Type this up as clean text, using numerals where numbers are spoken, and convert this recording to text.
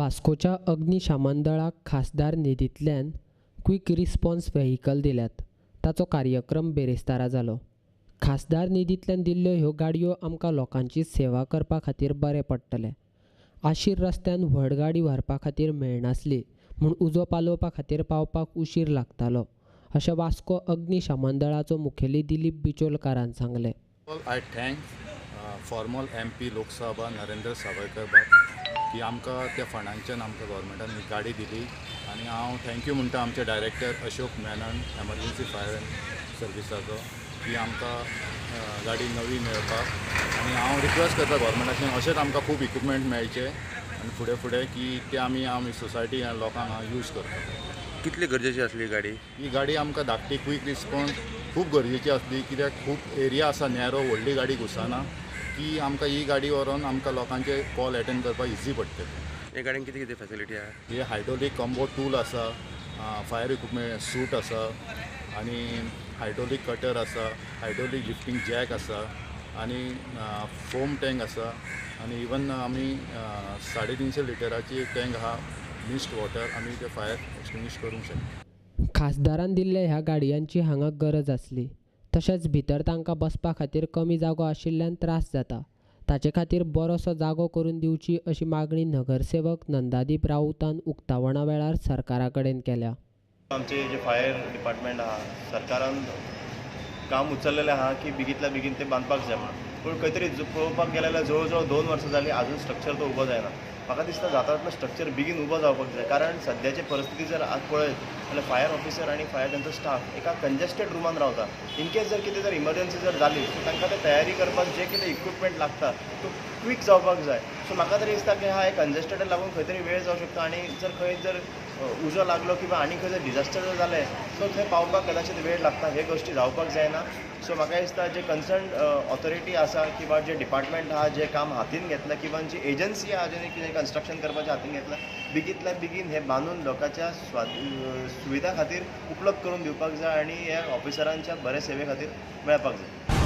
वास्कोच्या अग्निशमन दळाक खासदार निधींतल्यान quick response vehicle दिल्यात. ताचो कार्यक्रम बेरेस्तारा जालो. खासदार निधींतल्यान दिल्ल्यो ह्यो गाडयो आमकां लोकांची सेवा करपा खातीर बरें पडटलें. आशीर रस्त्यान व्हड गाडी व्हरपा खातीर मेळनासली म्हूण उजो पालोवपा खातीर पावपाक उशीर लागतालो, अशें वास्को अग्निशमन दळाचो मुखेली दिलीप बिचोलकारान सांगलें. I thank former MP Lok Sabha Narendra Sawaikar बाब की आमकां त्या फंडांच्यान आमकां गव्हर्मेंटान ही गाडी दिली आनी हांव थँक्यू म्हणटा आमचे director Ashok Menon emergency fire सर्विसाचो की आमकां गाडी नवी मेळपाक आनी हांव रिक्वेस्ट करता गव्हर्मेंटाचें अशेंच आमकां खूब इक्विपमेंट मेळचे आनी फुडें फुडें की ते आमी सोसायटी आनी लोकांक यूज करता. कितली गरजेची आसली गाडी? ही गाडी आमकां धाकटी क्विक रिस्पॉन्स खूब गरजेची आसली कित्याक खूब एरिया आसा नॅरो, व्हडली गाडी घुसना की आमकां ही गाडी व्हरोन आमकां लोकांचे कॉल अटेंड करपाक इजी पडटलें. हे गाडयेन कितें कितें फॅसिलिटी आहा? हे हायड्रोलिक कॉम्बो टूल आसा, फायर इक्विपमेंट सूट आसा आनी हायड्रोलिक कटर आसा, हायड्रोलिक लिफ्टिंग जॅक आसा आनी फोम टँक आसा आनी इवन आमी 350 लिटराची एक टँक आहा मिस्ट वॉटर आमी ते फायर एक्सटिंग्विश करूंक शकता. खासदारान दिल्ल्या ह्या गाडयांची हांगा गरज आसली. तशेंच भितर तांकां बसपा खातीर कमी जागो आशिल्ल्यान त्रास जाता. ताचे खातीर बरोसो जागो करून दिवची अशी मागणी नगरसेवक नंदादीप राऊतान उक्तावणा वेळार सरकारा कडेन केल्या. आमचे जे फायर डिपार्टमेंट आहा सरकारान काम उचललेलें आहा की बेगींतल्या बेगीन ते बांदपाक जाय म्हणून, पूण खंय तरी पळोवपाक गेले जाल्यार जवळ जवळ 2 वर्सां जालीं आजून स्ट्रक्चर तो उबो जायना. म्हाका दिसता जाता तितलो स्ट्रक्चर बेगीन उबो जावपाक जाय, कारण सद्याची परिस्थिती जर आज पळयत जाल्यार फायर ऑफिसर आनी फायर तांचो स्टाफ एका कंजेस्टेड रुमान रावता. इनकेस जर कितें जर इमर्जन्सी जर जाली सो तांकां ते तयारी करपाक जे कितें इक्विपमेंट लागता तो क्वीक जावपाक जाय. सो म्हाका तरी दिसता की हा एक कंजेस्टेड लागून खंय तरी वेळ जावं शकता आनी जर उजो लागलो किंवा आनी खंय जर डिजास्टर जर जालें सो थंय पावपाक कदाचित वेळ लागता. हे गोश्टी जावपाक जायना. सो म्हाका दिसता जे कन्सर्न ऑथॉरिटी आसा किंवा जे डिपार्टमेंट आहा जे काम हातीन घेतलं किंवा जी एजन्सी आहा जेणे कितें कन्स्ट्रक्शन करपाचें हातीन घेतलं बेगींतल्या बेगीन हे बांदून लोकांच्या सुविधा खातीर उपलब्ध करून दिवपाक जाय आनी ह्या ऑफिसरांच्या बरे सेवे खातीर मेळपाक जाय.